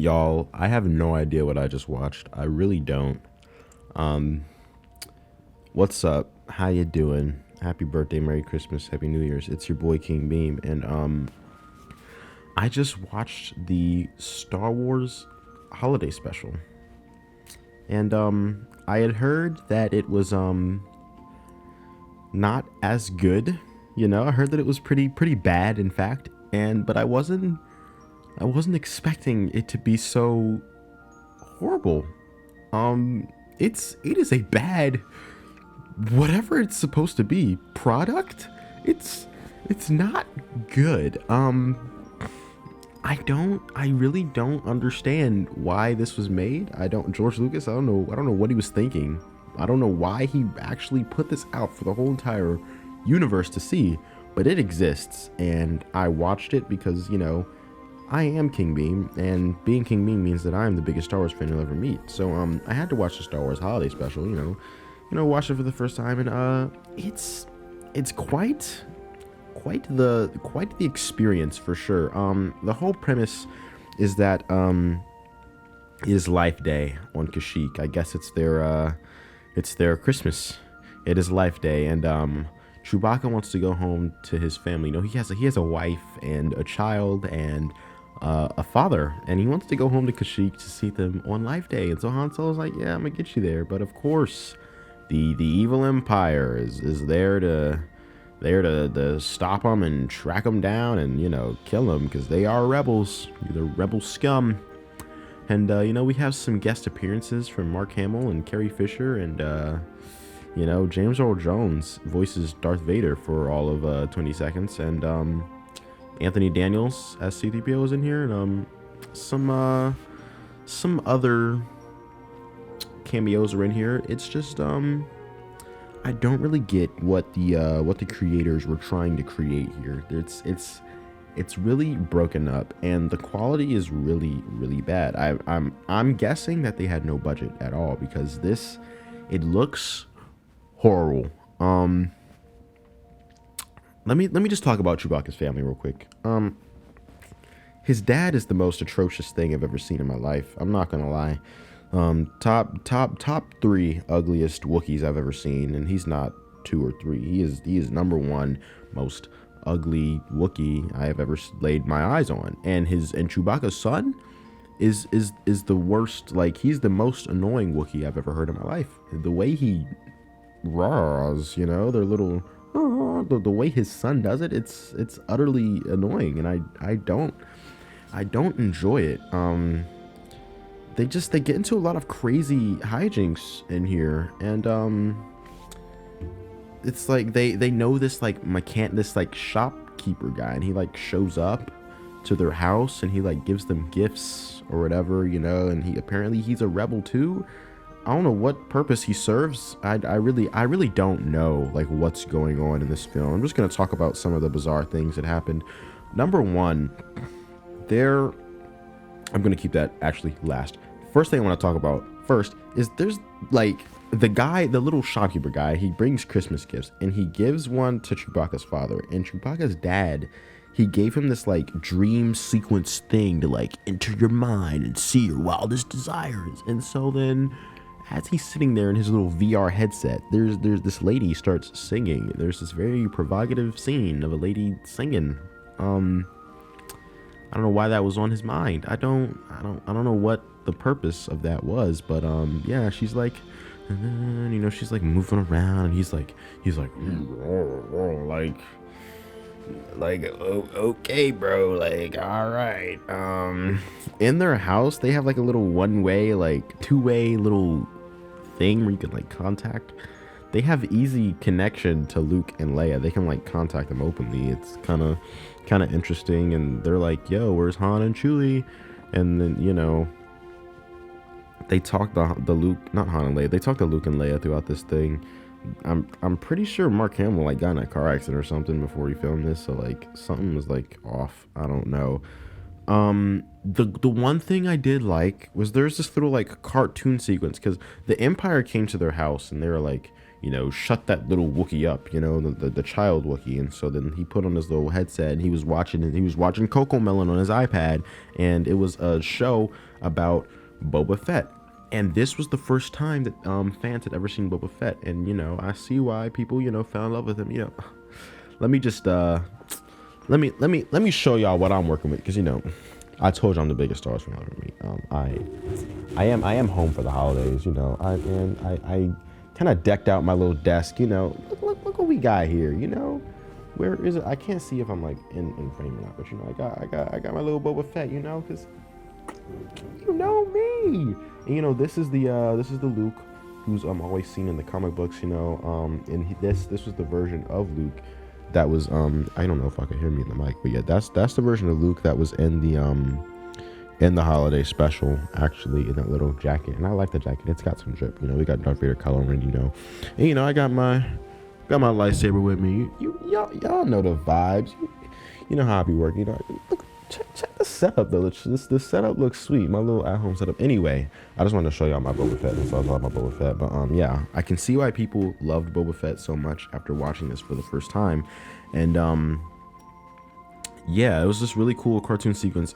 Y'all, I have no idea what I just watched. I really don't. Um, what's up? How you doing? Happy birthday, Merry Christmas, Happy New Year's. It's your boy King Beam, and I just watched the Star Wars holiday special, and I had heard that it was not as good. I heard that it was pretty bad, in fact, and but I wasn't expecting it to be so horrible. Um, it is a bad whatever it's supposed to be product. It's it's not good. I really don't understand why this was made. I don't George Lucas, I don't know what he was thinking. I don't know why he actually put this out for the whole entire universe to see, but it exists and I watched it because, I am King Beam, and being King Beam means that I am the biggest Star Wars fan you'll ever meet. So I had to watch the Star Wars holiday special, watch it for the first time, and it's quite the experience for sure. The whole premise is that it is Life Day on Kashyyyk. I guess it's their Christmas. It is Life Day, and Chewbacca wants to go home to his family. He has a wife and a child and a father, and he wants to go home to Kashyyyk to see them on Life Day. And so Han Solo's like, "Yeah, I'm gonna get you there," but of course, the evil Empire is there to stop them and track them down and kill them because they are rebels. They're rebel scum. And we have some guest appearances from Mark Hamill and Carrie Fisher, and James Earl Jones voices Darth Vader for all of 20 seconds, and Anthony Daniels as C-3PO is in here, and some other cameos are in here. It's just I don't really get what the creators were trying to create here. It's really broken up, and the quality is really bad. I'm guessing that they had no budget at all because it looks horrible. Let me just talk about Chewbacca's family real quick. His dad is the most atrocious thing I've ever seen in my life. I'm not gonna lie. Top three ugliest Wookiees I've ever seen, and he's not two or three. He is number one most ugly Wookiee I have ever laid my eyes on. And Chewbacca's son is the worst. Like, he's the most annoying Wookiee I've ever heard in my life. The way he roars, their little the way his son does it, it's utterly annoying, and I don't enjoy it. They get into a lot of crazy hijinks in here, and it's like they know this like this like shopkeeper guy, and he like shows up to their house and he like gives them gifts or whatever, and he's a rebel too. I don't know what purpose he serves. I really don't know like what's going on in this film. I'm just gonna talk about some of the bizarre things that happened. Number one, I'm gonna keep that actually last. First thing I want to talk about first is there's like the little shopkeeper guy. He brings Christmas gifts and he gives one to Chewbacca's father, and Chewbacca's dad, he gave him this like dream sequence thing to like enter your mind and see your wildest desires. And so then, as he's sitting there in his little VR headset, there's this lady starts singing. There's this very provocative scene of a lady singing. I don't know why that was on his mind. I don't know what the purpose of that was, but yeah, she's like, she's like moving around, and he's like okay, bro, like, all right. In their house, they have like a little one-way, like two-way little thing where you can like contact. They have easy connection to Luke and Leia. They can like contact them openly. It's kind of interesting, and they're like, yo, where's Han and Chewie? And then they talk the Luke, not Han and Leia, they talk to Luke and Leia throughout this thing. I'm pretty sure Mark Hamill like got in a car accident or something before he filmed this, so like something was like off. I don't know. The one thing I did like was there's this little like cartoon sequence, because the Empire came to their house and they were like, shut that little Wookiee up, the child Wookiee. And so then he put on his little headset and he was watching Coco Melon on his iPad, and it was a show about Boba Fett. And this was the first time that fans had ever seen Boba Fett, and I see why people fell in love with him. Let me just let me show y'all what I'm working with, because I told you I'm the biggest Star Wars fan ever meet. I am home for the holidays. I kind of decked out my little desk. Look what we got here. Where is it? I can't see if I'm like in frame or not, but I got my little Boba Fett. Because me. And this is the Luke who's always seen in the comic books. And this was the version of Luke that was I don't know if I could hear me in the mic, but yeah, that's the version of Luke that was in the holiday special, actually, in that little jacket. And I like the jacket. It's got some drip. We got Darth Vader coloring. And I got my lightsaber with me. Y'all know the vibes. You know how I be working. Look, check the setup though. The setup looks sweet. My little at-home setup. Anyway, I just wanted to show y'all my Boba Fett. So I was talking about Boba Fett. But yeah, I can see why people loved Boba Fett so much after watching this for the first time. And yeah, it was this really cool cartoon sequence.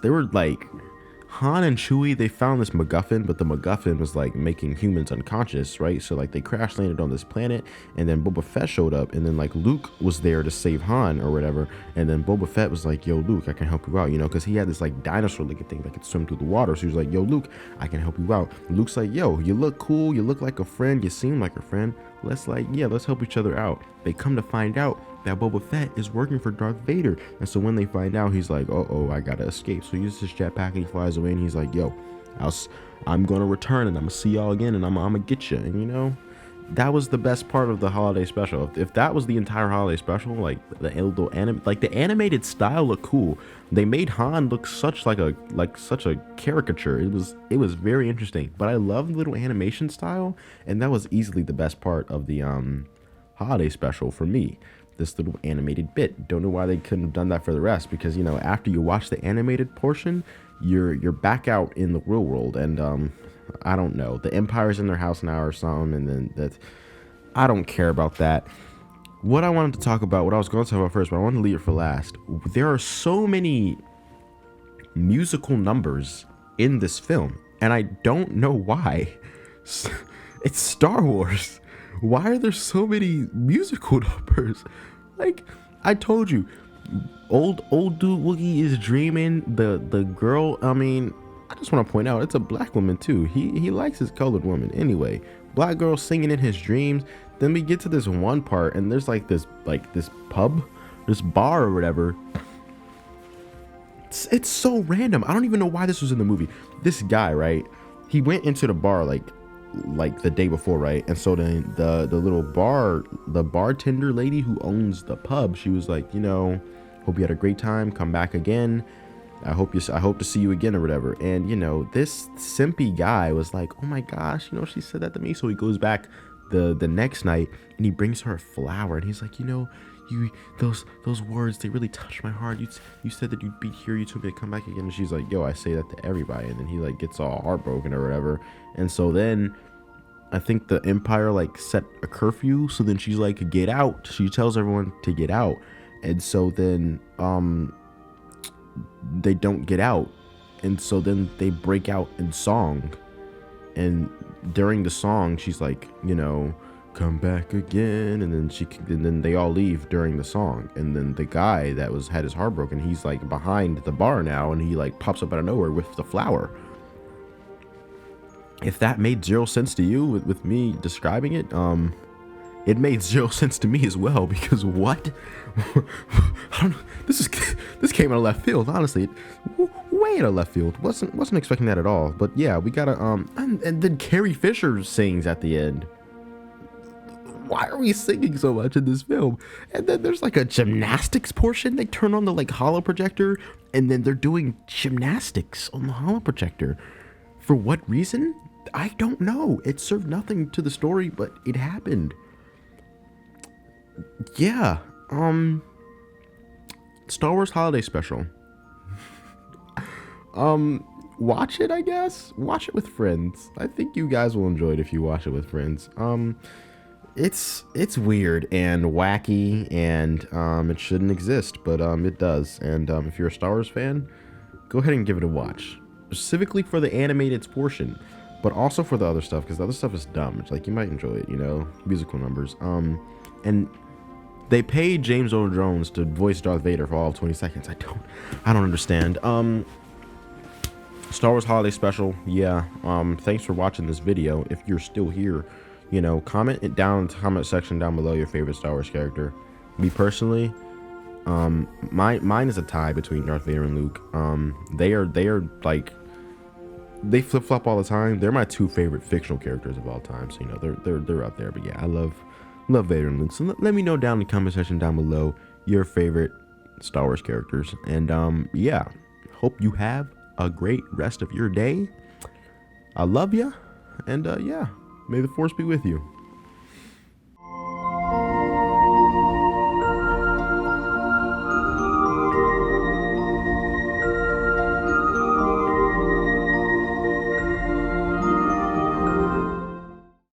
They were like, Han and Chewie, they found this MacGuffin, but the MacGuffin was like making humans unconscious, right? So like they crash landed on this planet, and then Boba Fett showed up, and then like Luke was there to save Han or whatever, and then Boba Fett was like, yo Luke, I can help you out, because he had this like dinosaur looking thing that could swim through the water. So he was like, yo Luke, I can help you out. And Luke's like, yo, you look cool, you look like a friend, you seem like a friend, let's help each other out. They come to find out that Boba Fett is working for Darth Vader. And so when they find out, he's like, I gotta escape. So he uses his jetpack and he flies away, and he's like, yo, I'm gonna return, and I'm gonna see y'all again, and I'm gonna get you. And that was the best part of the holiday special. If that was the entire holiday special, like the animated style looked cool. They made Han look such a caricature. It was very interesting. But I love the little animation style, and that was easily the best part of the holiday special for me. This little animated bit. Don't know why they couldn't have done that for the rest, because after you watch the animated portion, you're back out in the real world, and I don't know, the Empire's in their house now or something, and then that I don't care about that. What I wanted to talk about, what I was going to talk about first, but I wanted to leave it for last. There are so many musical numbers in this film, and I don't know why. It's Star Wars. Why are there so many musical numbers? Like, I told you, old dude Wookiee is dreaming. The girl, I just want to point out, it's a black woman too. He likes his colored woman. Anyway, black girl singing in his dreams. Then we get to this one part, and there's this pub, this bar or whatever. It's so random. I don't even know why this was in the movie. This guy, right? He went into the bar like the day before, right? And so then the little the bartender lady who owns the pub, she was like, hope you had a great time, come back again, I hope to see you again or whatever. And this simpy guy was like, oh my gosh, she said that to me. So he goes back the next night, and he brings her a flower, and he's like, those words, they really touched my heart. You said that you'd be here, you told me to come back again. And she's like, yo, I say that to everybody. And then he like gets all heartbroken or whatever. And so then I think the Empire like set a curfew, so then she's like, get out. She tells everyone to get out, and so then they don't get out, and so then they break out in song. And during the song, she's like, come back again, and then they all leave during the song. And then the guy that had his heart broken, he's like behind the bar now, and he like pops up out of nowhere with the flower. If that made zero sense to you with me describing it, it made zero sense to me as well, because what? I don't know. This came out of left field, honestly. Way out of left field. Wasn't expecting that at all. But yeah, we gotta and then Carrie Fisher sings at the end. Why are we singing so much in this film? And then there's like a gymnastics portion. They turn on the like holo projector, and then they're doing gymnastics on the holo projector. For what reason? I don't know. It served nothing to the story, but it happened. Yeah. Star Wars Holiday Special. watch it, I guess. Watch it with friends. I think you guys will enjoy it if you watch it with friends. It's weird and wacky, and it shouldn't exist, but it does. And if you're a Star Wars fan, go ahead and give it a watch, specifically for the animated portion, but also for the other stuff, because the other stuff is dumb. It's like, you might enjoy it, you know, musical numbers. And they paid James Earl Jones to voice Darth Vader for all of 20 seconds. I don't understand. Star Wars Holiday Special, yeah. Thanks for watching this video. If you're still here, you know, comment it down in the comment section down below your favorite Star Wars character. Me personally, mine is a tie between Darth Vader and Luke. They are like, they flip flop all the time. They're my two favorite fictional characters of all time. So, you know, they're up there. But yeah, I love Vader and Luke. So let me know down in the comment section down below your favorite Star Wars characters. And yeah, hope you have a great rest of your day. I love ya, and yeah, may the Force be with you.